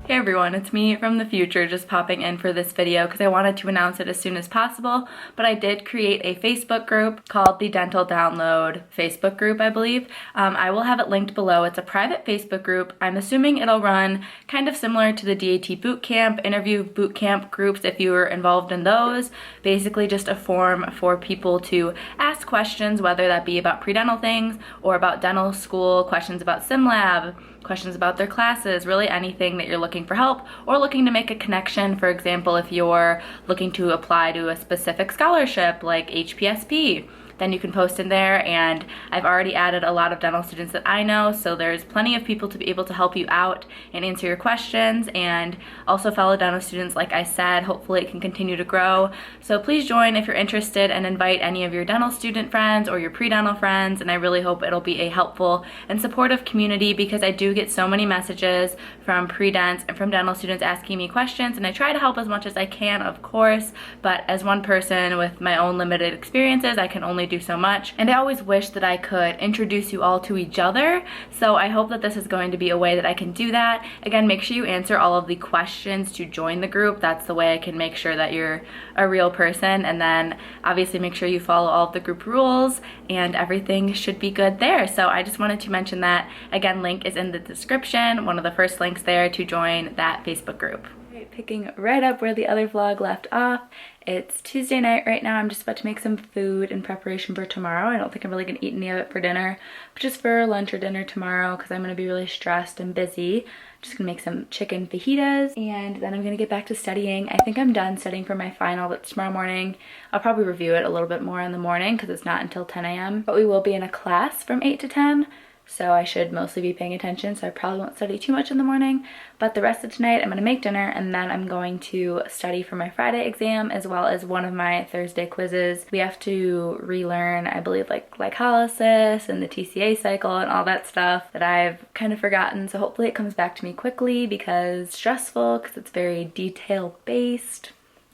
Hey everyone, it's me from the future just popping in for this video because I wanted to announce it as soon as possible, but I did create a Facebook group called the Dental Download Facebook group, I believe. I will have it linked below. It's a private Facebook group. I'm assuming it'll run kind of similar to the DAT bootcamp, interview bootcamp groups if you were involved in those. Basically just a forum for people to ask questions, whether that be about pre-dental things or about dental school, questions about SimLab, questions about their classes, really anything that you're looking for help or looking to make a connection. For example, if you're looking to apply to a specific scholarship like HPSP, then you can post in there, and I've already added a lot of dental students that I know, so there's plenty of people to be able to help you out and answer your questions, and also fellow dental students, like I said. Hopefully it can continue to grow. So please join if you're interested and invite any of your dental student friends or your pre-dental friends, and I really hope it'll be a helpful and supportive community because I do get so many messages from pre-dents and from dental students asking me questions, and I try to help as much as I can, of course, but as one person with my own limited experiences, I can only do so much, and I always wish that I could introduce you all to each other. So I hope that this is going to be a way that I can do that. Again, make sure you answer all of the questions to join the group. That's the way I can make sure that you're a real person, and then obviously make sure you follow all of the group rules, and everything should be good there. So I just wanted to mention that. Again, link is in the description, one of the first links there to join that Facebook group. Picking right up where the other vlog left off. It's Tuesday night right now. I'm just about to make some food in preparation for tomorrow. I don't think I'm really gonna eat any of it for dinner, but just for lunch or dinner tomorrow because I'm gonna be really stressed and busy. I'm just gonna make some chicken fajitas, and then I'm gonna get back to studying. I think I'm done studying for my final that's tomorrow morning. I'll probably review it a little bit more in the morning because it's not until 10 a.m. But we will be in a class from 8 to 10. So I should mostly be paying attention, so I probably won't study too much in the morning. But the rest of tonight, I'm going to make dinner, and then I'm going to study for my Friday exam as well as one of my Thursday quizzes. We have to relearn, I believe, like glycolysis and the TCA cycle and all that stuff that I've kind of forgotten. So hopefully it comes back to me quickly because it's stressful because it's very detail-based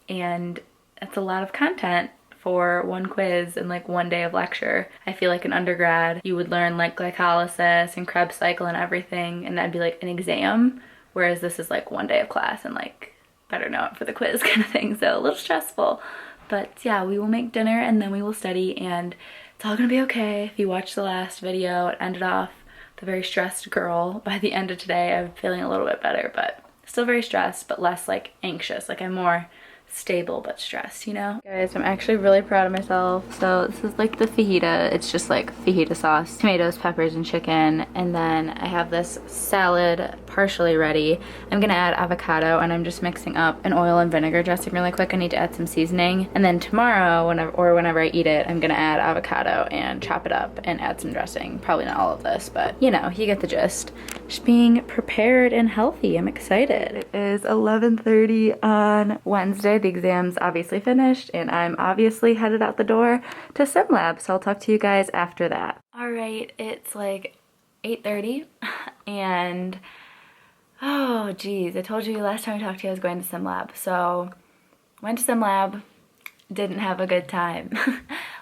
and it's a lot of content for one quiz and like one day of lecture. I feel like in undergrad you would learn like glycolysis and Krebs cycle and everything, and that'd be like an exam, whereas this is like one day of class and like better know it for the quiz kind of thing. So a little stressful, but yeah, we will make dinner and then we will study, and it's all gonna be okay. If you watched the last video, it ended off the very stressed girl. By the end of today I'm feeling a little bit better, but still very stressed, but less like anxious. Like I'm more stable but stressed, you know? Guys, I'm actually really proud of myself. So this is like the fajita. It's just like fajita sauce, tomatoes, peppers, and chicken. And then I have this salad partially ready. I'm gonna add avocado, and I'm just mixing up an oil and vinegar dressing really quick. I need to add some seasoning. And then tomorrow, whenever I eat it, I'm gonna add avocado and chop it up and add some dressing. Probably not all of this, but you know, you get the gist. Just being prepared and healthy. I'm excited. It is 11:30 on Wednesday. The exam's obviously finished, and I'm obviously headed out the door to SimLab, so I'll talk to you guys after that. All right, it's like 8:30, and oh geez, I told you last time I talked to you I was going to SimLab. So went to SimLab, didn't have a good time.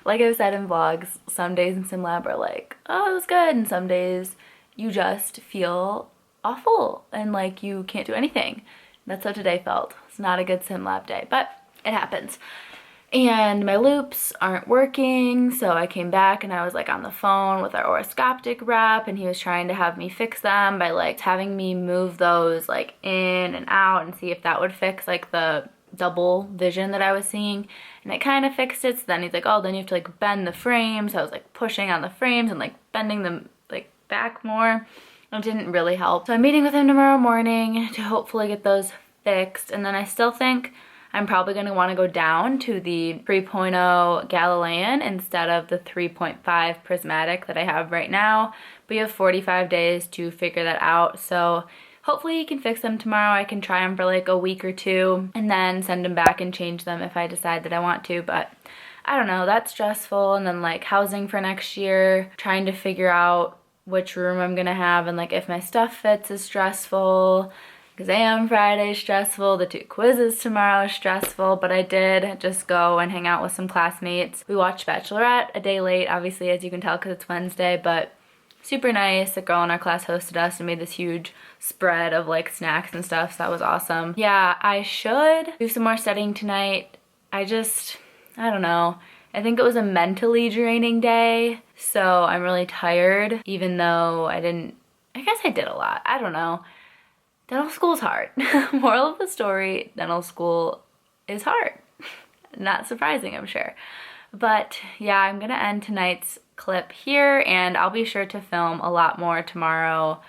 Like I've said in vlogs, some days in SimLab are like, oh, it was good, and some days you just feel awful and like you can't do anything. That's how today felt. It's not a good SimLab day, but it happens. And my loupes aren't working, so I came back and I was like on the phone with our Orascoptic rep, and he was trying to have me fix them by like having me move those like in and out and see if that would fix like the double vision that I was seeing, and it kind of fixed it. So then he's like, oh, then you have to like bend the frames. So I was like pushing on the frames and like bending them like back more. It didn't really help. So I'm meeting with him tomorrow morning to hopefully get those fixed, and then I still think I'm probably going to want to go down to the 3.0 Galilean instead of the 3.5 Prismatic that I have right now. But you have 45 days to figure that out, so hopefully you can fix them tomorrow. I can try them for like a week or two and then send them back and change them if I decide that I want to, but I don't know, that's stressful. And then like housing for next year, trying to figure out which room I'm gonna have, and like if my stuff fits is stressful. Exam Friday is stressful, the 2 quizzes tomorrow is stressful, but I did just go and hang out with some classmates. We watched Bachelorette a day late, obviously, as you can tell because it's Wednesday, but super nice. A girl in our class hosted us and made this huge spread of like snacks and stuff, so that was awesome. Yeah, I should do some more studying tonight. I don't know. I think it was a mentally draining day, so I'm really tired, even though I guess I did a lot. I don't know. Dental school's hard. Moral of the story, dental school is hard. Not surprising, I'm sure. But yeah, I'm gonna end tonight's clip here, and I'll be sure to film a lot more tomorrow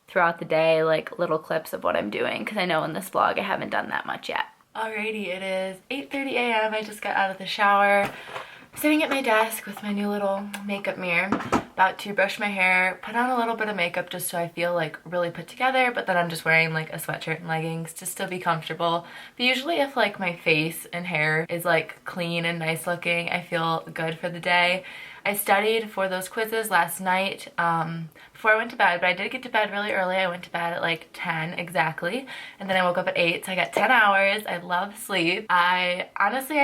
throughout the day, like little clips of what I'm doing, because I know in this vlog I haven't done that much yet. Alrighty, it is 8:30 a.m. I just got out of the shower. I'm sitting at my desk with my new little makeup mirror, about to brush my hair, put on a little bit of makeup just so I feel like really put together, but then I'm just wearing like a sweatshirt and leggings to still be comfortable. But usually if like my face and hair is like clean and nice looking, I feel good for the day. I studied for those quizzes last night before I went to bed, but I did get to bed really early. I went to bed at like 10 exactly, and then I woke up at 8, so I got 10 hours. I love sleep. I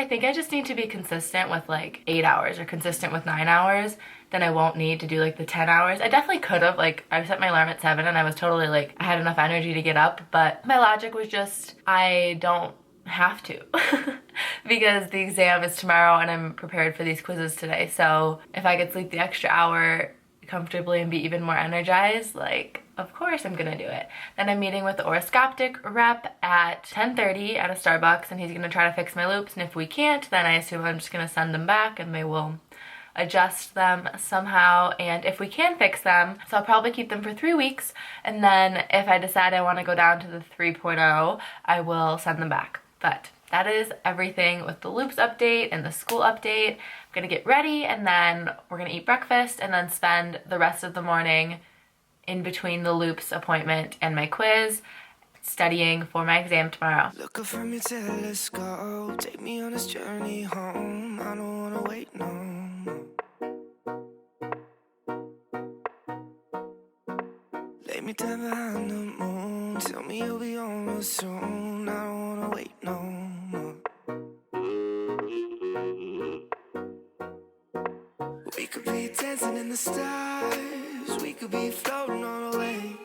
think I just need to be consistent with like 8 hours or consistent with 9 hours. Then I won't need to do like the 10 hours. I definitely could have, like, I set my alarm at 7 and I was totally like, I had enough energy to get up, but my logic was just, I don't have to because the exam is tomorrow and I'm prepared for these quizzes today. So if I could sleep the extra hour comfortably and be even more energized, like, of course I'm gonna do it. Then I'm meeting with the Orascoptic rep at 10:30 at a Starbucks, and he's gonna try to fix my loupes, and if we can't, then I assume I'm just gonna send them back and they will adjust them somehow. And if we can fix them, so I'll probably keep them for 3 weeks, and then if I decide I want to go down to the 3.0, I will send them back. But that is everything with the Loupes update and the school update. I'm gonna get ready, and then we're gonna eat breakfast and then spend the rest of the morning in between the Loupes appointment and my quiz studying for my exam tomorrow. Look up from your telescope, take me on this journey home. I don't wanna wait no more. Lay me down behind the moon, tell me you'll be on real soon. I don't wanna wait no more. We could be dancing in the stars, we could be floating on a wave.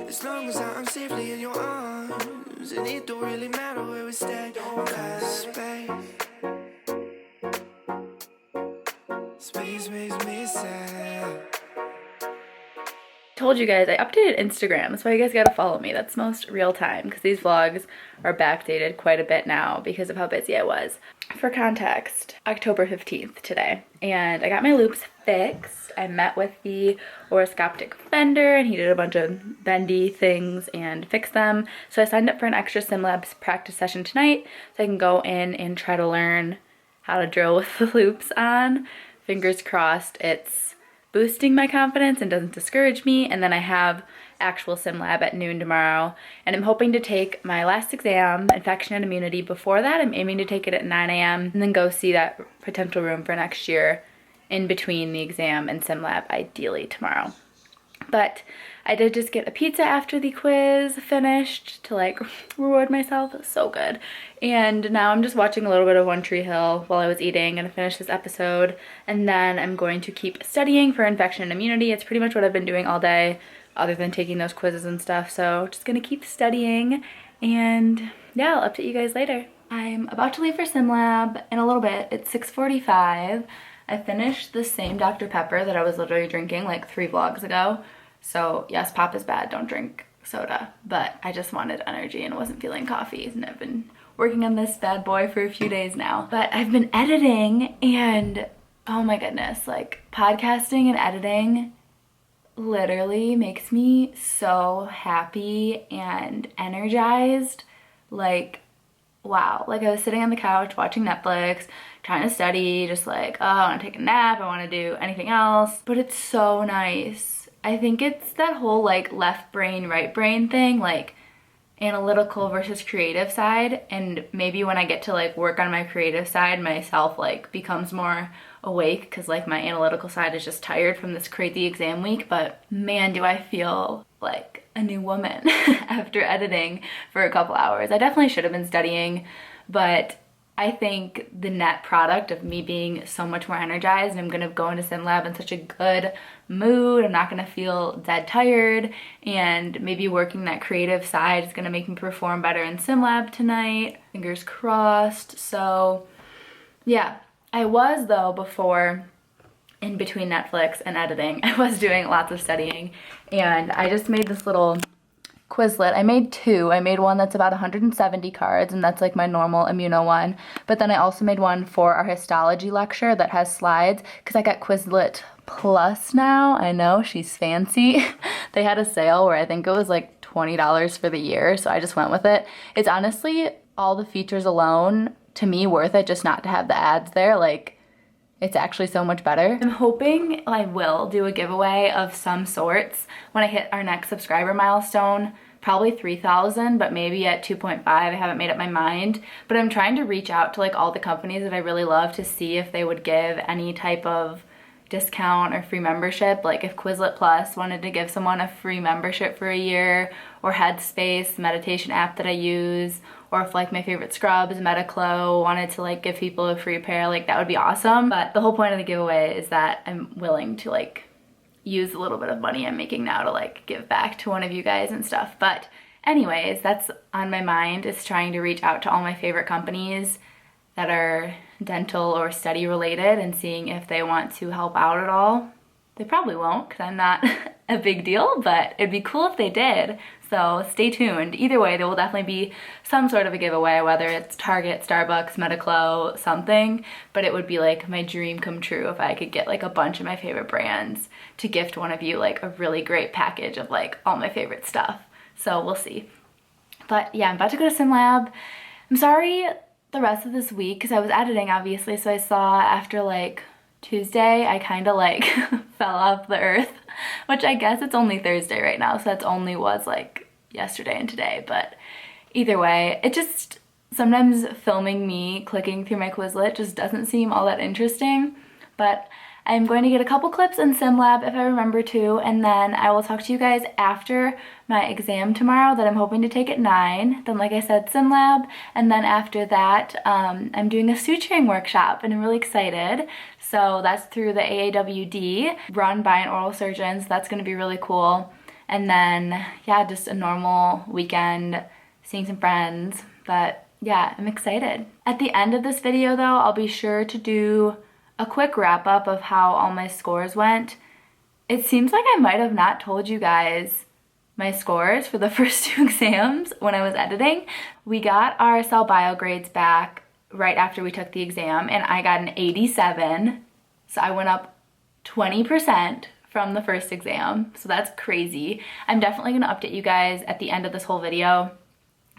As long as I'm safely in your arms, and it don't really matter where we stay. Cause space makes me sad. Told you guys I updated Instagram, so you guys gotta follow me. That's most real time, because these vlogs are backdated quite a bit now because of how busy I was. For context, October 15th today, and I got my loupes fixed. I met with the Orascoptic vendor, and he did a bunch of bendy things and fixed them. So I signed up for an extra SimLabs practice session tonight, so I can go in and try to learn how to drill with the loupes on. Fingers crossed it's boosting my confidence and doesn't discourage me. And then I have actual sim lab at noon tomorrow, and I'm hoping to take my last exam, infection and immunity, before that. I'm aiming to take it at 9 a.m. and then go see that potential room for next year in between the exam and sim lab, ideally tomorrow. But I did just get a pizza after the quiz finished to like reward myself. It was so good. And now I'm just watching a little bit of One Tree Hill while I was eating. Gonna finish this episode, and then I'm going to keep studying for infection and immunity. It's pretty much what I've been doing all day other than taking those quizzes and stuff. So just gonna keep studying, and yeah, I'll update you guys later. I'm about to leave for sim lab in a little bit. It's 6:45. I finished the same Dr. Pepper that I was literally drinking like 3 vlogs ago. So yes, pop is bad, don't drink soda. But I just wanted energy and wasn't feeling coffee, and I've been working on this bad boy for a few days now. But I've been editing, and oh my goodness, like podcasting and editing literally makes me so happy and energized. Like, wow. Like I was sitting on the couch watching Netflix, trying to study, just like, oh, I want to take a nap, I want to do anything else. But it's so nice. I think it's that whole like left brain, right brain thing, like analytical versus creative side. And maybe when I get to like work on my creative side, myself like becomes more awake, because like my analytical side is just tired from this crazy exam week. But man, do I feel like a new woman after editing for a couple hours. I definitely should have been studying, but I think the net product of me being so much more energized, and I'm gonna go into sim lab in such a good mood, I'm not gonna feel dead tired, and maybe working that creative side is gonna make me perform better in sim lab tonight. Fingers crossed. So yeah, I was though before, in between Netflix and editing, I was doing lots of studying, and I just made this little Quizlet. I made two. I made one that's about 170 cards, and that's like my normal immuno one. But then I also made one for our histology lecture that has slides, because I got Quizlet Plus now. I know, she's fancy. They had a sale where I think it was like $20 for the year, so I just went with it. It's honestly, all the features alone, to me, worth it just not to have the ads there. Like, it's actually so much better. I'm hoping I will do a giveaway of some sorts when I hit our next subscriber milestone, probably 3,000, but maybe at 2.5, I haven't made up my mind. But I'm trying to reach out to like all the companies that I really love to see if they would give any type of discount or free membership. Like if Quizlet Plus wanted to give someone a free membership for a year, or Headspace, the meditation app that I use, or if like my favorite scrubs, Metaclo, wanted to like give people a free pair, like that would be awesome. But the whole point of the giveaway is that I'm willing to like use a little bit of money I'm making now to like give back to one of you guys and stuff. But anyways, that's on my mind, is trying to reach out to all my favorite companies that are dental or study related and seeing if they want to help out at all. They probably won't, because I'm not a big deal, but it'd be cool if they did. So stay tuned. Either way, there will definitely be some sort of a giveaway, whether it's Target, Starbucks, Metaclo, something. But it would be like my dream come true if I could get like a bunch of my favorite brands to gift one of you like a really great package of like all my favorite stuff. So we'll see. But yeah, I'm about to go to sim lab. I'm sorry the rest of this week, because I was editing obviously, so I saw after like Tuesday I kind of like fell off the earth, which I guess it's only Thursday right now, so that's only was like yesterday and today. But either way, it just, sometimes filming me clicking through my Quizlet just doesn't seem all that interesting. But I'm going to get a couple clips in sim lab if I remember to, and then I will talk to you guys after my exam tomorrow that I'm hoping to take at 9. Then, like I said, sim lab, and then after that I'm doing a suturing workshop, and I'm really excited. So that's through the AAWD, run by an oral surgeon, so that's going to be really cool. And then yeah, just a normal weekend, seeing some friends. But yeah, I'm excited. At the end of this video though, I'll be sure to do a quick wrap up of how all my scores went. It seems like I might have not told you guys my scores for the first 2 exams when I was editing. We got our cell bio grades back right after we took the exam, and I got an 87. So I went up 20% from the first exam. So that's crazy. I'm definitely gonna update you guys at the end of this whole video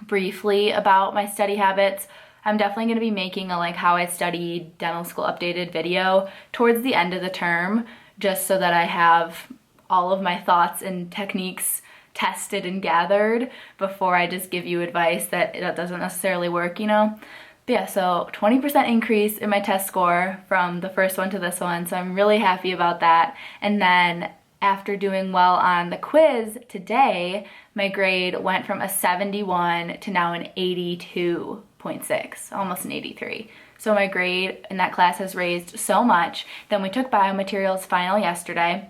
briefly about my study habits. I'm definitely going to be making a like how I studied dental school updated video towards the end of the term, just so that I have all of my thoughts and techniques tested and gathered before I just give you advice that doesn't necessarily work, you know? But yeah, so 20% increase in my test score from the first one to this one, so I'm really happy about that. And then after doing well on the quiz today, my grade went from a 71 to now an 82.6, almost an 83. So my grade in that class has raised so much. Then we took biomaterials final yesterday,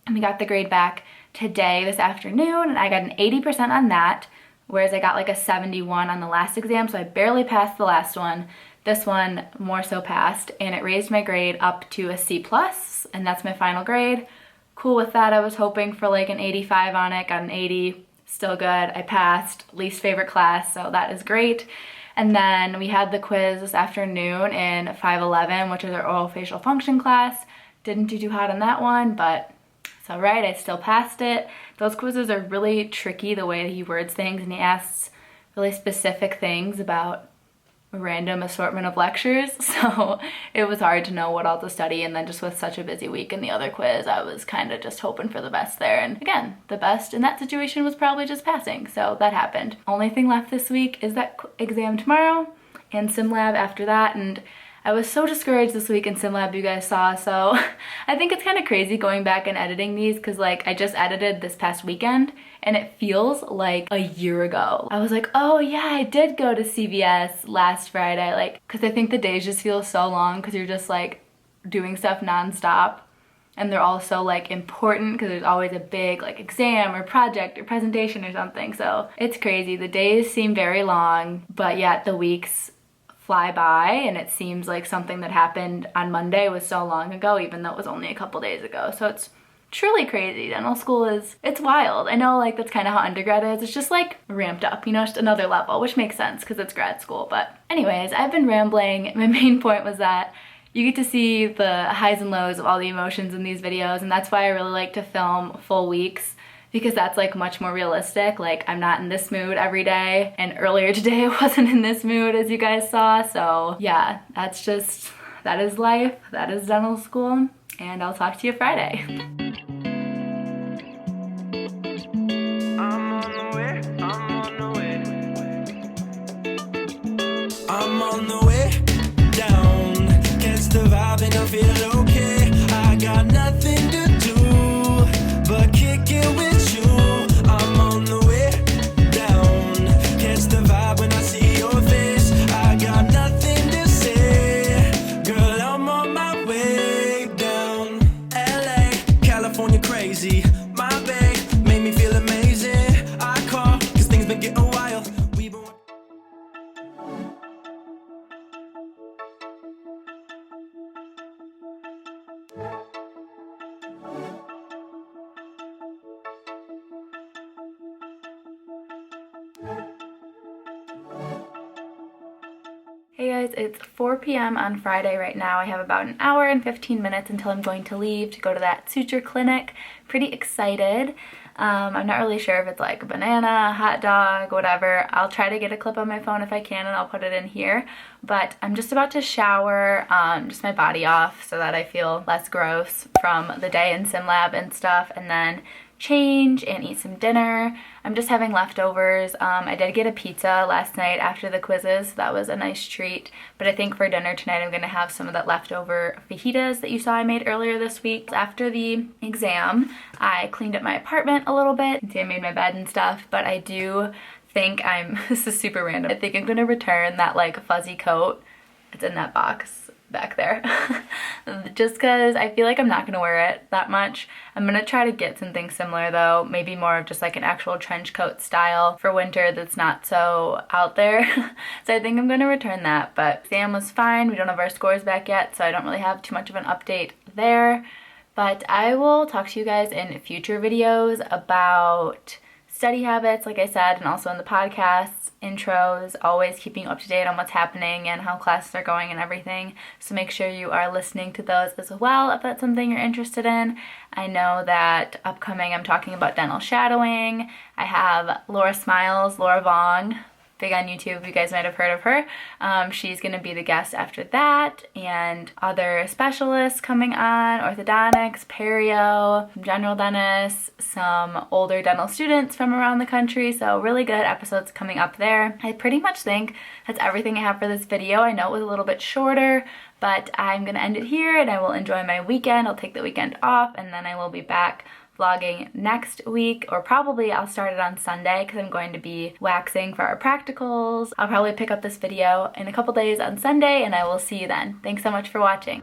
and we got the grade back today, this afternoon, and I got an 80% on that, whereas I got like a 71 on the last exam, so I barely passed the last one. This one more so passed, and it raised my grade up to a C+, and that's my final grade. Cool with that. I was hoping for like an 85 on it, got an 80, still good. I passed, least favorite class, so that is great. And then we had the quiz this afternoon in 511, which is our oral facial function class. Didn't do too hot on that one, but it's all right, I still passed it. Those quizzes are really tricky, the way he words things, and he asks really specific things about a random assortment of lectures, so it was hard to know what all to study. And then just with such a busy week in the other quiz, I was kind of just hoping for the best there. And again, the best in that situation was probably just passing, so that happened. Only thing left this week is that exam tomorrow and sim lab after that, and I was so discouraged this week in SimLab, you guys saw, so I think it's kind of crazy going back and editing these because like I just edited this past weekend and it feels like a year ago. I was like, oh yeah, I did go to CVS last Friday, like, because I think the days just feel so long because you're just like doing stuff nonstop. And they're all so like important because there's always a big like exam or project or presentation or something. So it's crazy. The days seem very long, but yet the weeks fly by and it seems like something that happened on Monday was so long ago, even though it was only a couple days ago. So it's truly crazy. Dental school it's wild. I know like that's kind of how undergrad is. It's just like ramped up, you know, just another level, which makes sense because it's grad school. But anyways, I've been rambling. My main point was that you get to see the highs and lows of all the emotions in these videos, and that's why I really like to film full weeks because that's like much more realistic. Like I'm not in this mood every day, and earlier today I wasn't in this mood as you guys saw. So yeah, that is life, that is dental school, and I'll talk to you Friday. I'm on the way down. Catch the vibe and I feel okay. I got nothing to do but kick it with you. I'm on the way down. Catch the vibe when I see your face. I got nothing to say. Girl, I'm on my way down. LA, California crazy. My babe made me feel amazing. I call cause things been getting wild. Hey guys, it's 4 p.m. on Friday right now. I have about an hour and 15 minutes until I'm going to leave to go to that suture clinic. Pretty excited. I'm not really sure if it's like a banana, hot dog, whatever. I'll try to get a clip on my phone if I can and I'll put it in here. But I'm just about to shower, just my body off so that I feel less gross from the day in SimLab and stuff, and then change and eat some dinner. I'm just having leftovers. I did get a pizza last night after the quizzes, so that was a nice treat. But I think for dinner tonight I'm gonna have some of that leftover fajitas that you saw I made earlier this week. After the exam, I cleaned up my apartment a little bit. You can see I made my bed and stuff, but I do think this is super random. I think I'm gonna return that like fuzzy coat. It's in that box back there. Just because I feel like I'm not gonna wear it that much. I'm gonna try to get something similar though, maybe more of just like an actual trench coat style for winter that's not so out there. So I think I'm gonna return that, but exam was fine. We don't have our scores back yet, so I don't really have too much of an update there. But I will talk to you guys in future videos about study habits, like I said, and also in the podcasts, intros, always keeping up to date on what's happening and how classes are going and everything. So make sure you are listening to those as well if that's something you're interested in. I know that upcoming I'm talking about dental shadowing. I have Laura Vong, big on YouTube, you guys might have heard of her. She's going to be the guest after that, and other specialists coming on, orthodontics, perio, general dentists, some older dental students from around the country, so really good episodes coming up there. I pretty much think that's everything I have for this video. I know it was a little bit shorter, but I'm going to end it here and I will enjoy my weekend. I'll take the weekend off and then I will be back vlogging next week, or probably I'll start it on Sunday because I'm going to be waxing for our practicals. I'll probably pick up this video in a couple days on Sunday and I will see you then. Thanks so much for watching.